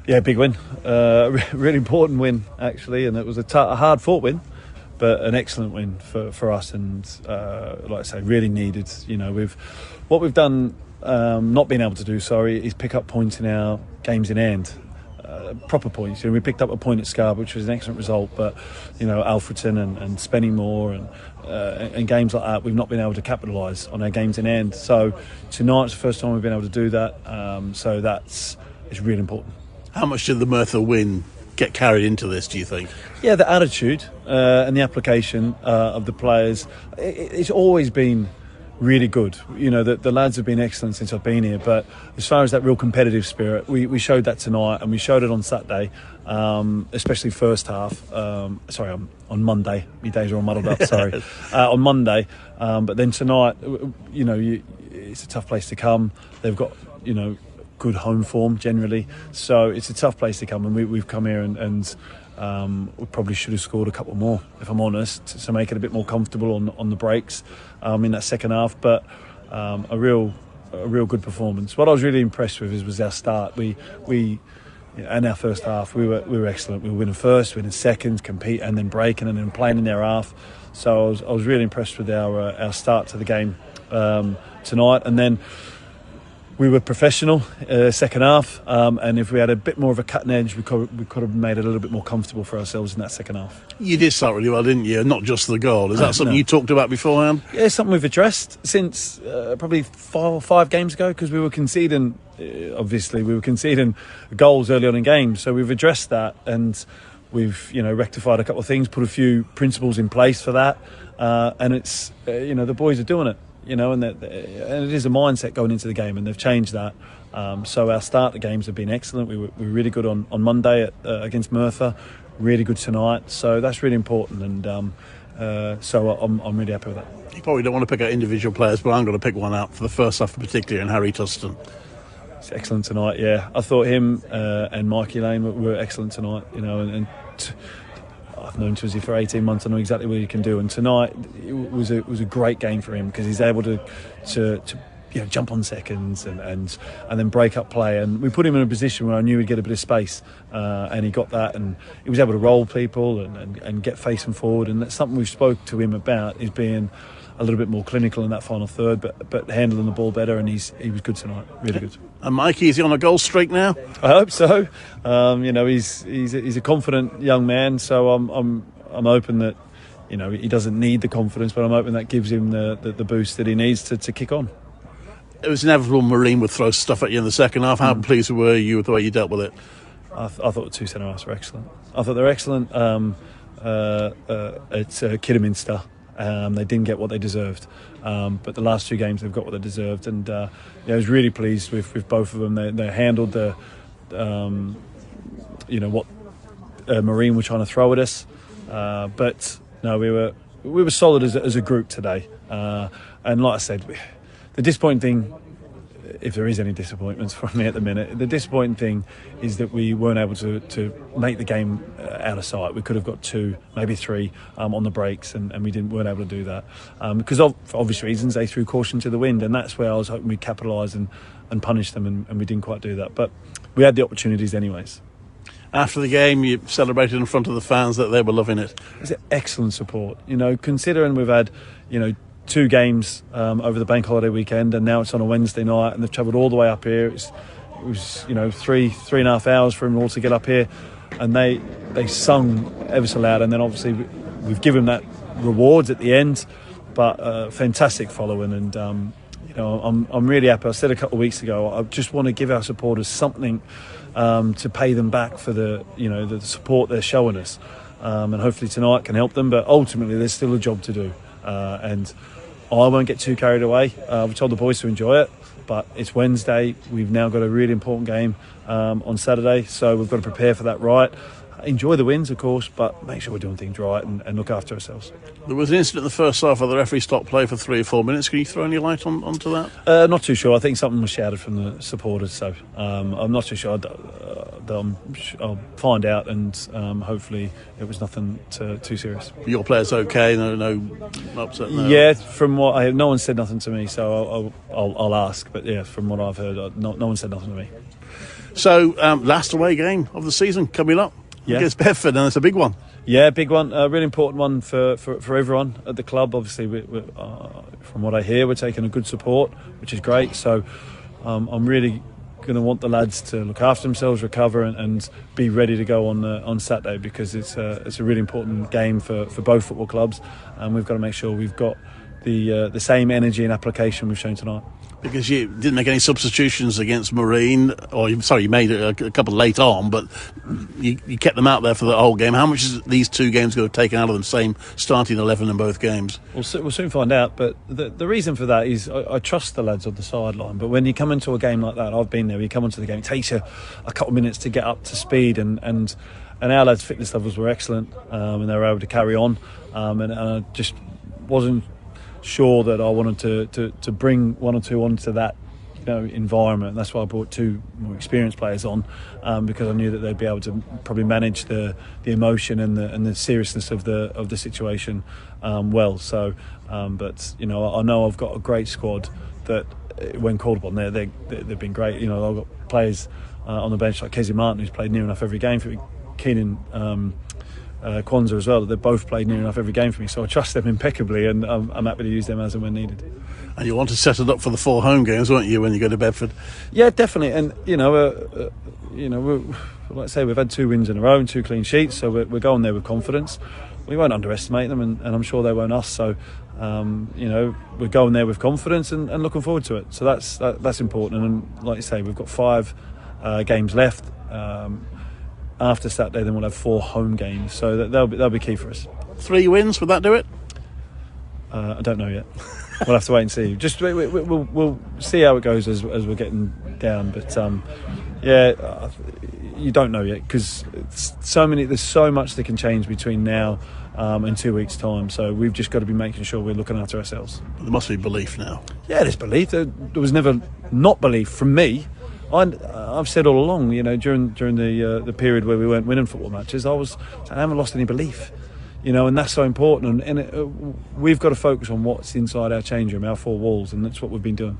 Yeah, big win. Really important win, actually, and it was a hard-fought win, but an excellent win for us, and like I say, really needed. You know, what we've done, not been able to do, is pick up points in our games in hand. Proper points. You know, we picked up a point at Scarborough, which was an excellent result, but you know, Alfreton and Spennymoor and games like that, we've not been able to capitalise on our games in hand. So tonight's the first time we've been able to do that. So it's really important. How much did the Merthyr win get carried into this, do you think? Yeah, the attitude and the application of the players. It's always been really good. You know, the lads have been excellent since I've been here, but as far as that real competitive spirit, we showed that tonight, and we showed it on Saturday, especially first half. On Monday. My days are all muddled up, sorry. On Monday. But then tonight, you know, it's a tough place to come. They've got, you know, good home form generally, so it's a tough place to come, and we've come here and we probably should have scored a couple more, if I'm honest, to make it a bit more comfortable on the breaks in that second half. But a real good performance. What I was really impressed with was our start. We in our first half we were excellent. We were winning first, winning second, compete, and then breaking, and then playing in their half. So I was really impressed with our start to the game tonight, and then we were professional second half, and if we had a bit more of a cutting edge, we could have made it a little bit more comfortable for ourselves in that second half. You did start really well, didn't you? Not just the goal. Is that something you talked about beforehand? Yeah, it's something we've addressed since probably 5 games ago, because we were conceding. Obviously, we were conceding goals early on in games, so we've addressed that, and we've rectified a couple of things, put a few principles in place for that, and it's the boys are doing it. And it is a mindset going into the game, and they've changed that. So our start of games have been excellent. We were really good on Monday against Merthyr, really good tonight. So that's really important, and so I'm really happy with that. You probably don't want to pick out individual players, but I'm going to pick one out for the first half, particularly, and Harry Tustin. It's excellent tonight. Yeah, I thought him and Mikey Lane were excellent tonight. I've known Tuzzy for 18 months. I know exactly what he can do, and tonight it was a great game for him, because he's able to jump on seconds and then break up play, and we put him in a position where I knew he'd get a bit of space, and he got that, and he was able to roll people and get facing forward, and that's something we've spoke to him about, is being a little bit more clinical in that final third, but handling the ball better, and he was good tonight, really good. And Mikey, is he on a goal streak now? I hope so. He's a confident young man, so I'm hoping that he doesn't need the confidence, but I'm hoping that gives him the boost that he needs to kick on. It was inevitable Marine would throw stuff at you in the second half. How pleased were you with the way you dealt with it? I thought the two centre halves were excellent. I thought they were excellent at Kidderminster. They didn't get what they deserved, but the last 2 games they've got what they deserved, and I was really pleased with both of them. They handled what Marine were trying to throw at us, but no, we were solid as a group today, and like I said, the disappointing thing, if there is any disappointments from me at the minute, the disappointing thing is that we weren't able to make the game out of sight. We could have got 2, maybe 3 on the breaks, and we weren't able to do that because for obvious reasons they threw caution to the wind, and that's where I was hoping we'd capitalise and punish them, and we didn't quite do that. But we had the opportunities anyways. After the game, you celebrated in front of the fans that they were loving it. It's excellent support. Considering we've had 2 games over the bank holiday weekend, and now it's on a Wednesday night, and they've travelled all the way up here. It was 3.5 hours for them all to get up here, and they sung ever so loud, and then obviously we've given them that rewards at the end, but fantastic following, and I'm really happy. I said a couple of weeks ago, I just want to give our supporters something to pay them back for the support they're showing us, and hopefully tonight can help them, but ultimately there's still a job to do, and I won't get too carried away. We've told the boys to enjoy it, but it's Wednesday. We've now got a really important game on Saturday, so we've got to prepare for that right. Enjoy the wins, of course, but make sure we're doing things right and look after ourselves. There was an incident in the first half where the referee stopped play for 3 or 4 minutes. Can you throw any light onto that? Not too sure. I think something was shouted from the supporters, so I'm not too sure. I'll find out, and hopefully it was nothing too serious. Your players okay? No upset? No. Yeah, from what I heard, no one said nothing to me, so I'll ask. But yeah, from what I've heard, no one said nothing to me. So, last away game of the season coming up against Bedford, and it's a big one. Yeah, big one, a really important one for everyone at the club. Obviously, from what I hear, we're taking a good support, which is great. So I'm really going to want the lads to look after themselves, recover, and be ready to go on Saturday, because it's a really important game for both football clubs, and we've got to make sure we've got the same energy and application we've shown tonight. Because you didn't make any substitutions against Marine, or you made a couple late on, but you kept them out there for the whole game. How much is these two games going to have taken out of them, same starting 11 in both games? We'll soon find out, but the reason for that is I trust the lads on the sideline, but when you come into a game like that, I've been there, you come into the game, it takes you a couple of minutes to get up to speed, and our lads' fitness levels were excellent, and they were able to carry on, and I just wasn't sure that I wanted to bring one or two onto that environment. That's why I brought two more experienced players on, because I knew that they'd be able to probably manage the emotion and the seriousness of the situation well. So, but I know I've got a great squad that, when called upon, they've been great. I've got players on the bench like Kezzy Martin, who's played near enough every game for me. Keenan Kwanzaa as well. They've both played near enough every game for me, so I trust them impeccably, and I'm happy to use them as and when needed. And you want to set it up for the 4 home games, won't you, when you go to Bedford? Yeah, definitely. And like I say, we've had 2 wins in a row and 2 clean sheets, so we're going there with confidence. We won't underestimate them, and I'm sure they won't us. So we're going there with confidence and looking forward to it. So that's important. And like you say, we've got 5 games left. After Saturday, then we'll have 4 home games, so they'll be key for us. 3 wins, would that do it? I don't know yet. We'll have to wait and see. Just we'll see how it goes as we're getting down. But you don't know yet, because there's so much that can change between now and 2 weeks' time. So we've just got to be making sure we're looking after ourselves. There must be belief now. Yeah, there's belief. There was never not belief from me. I've said all along, during the period where we weren't winning football matches, I haven't lost any belief, and that's so important. And we've got to focus on what's inside our change room, our 4 walls, and that's what we've been doing.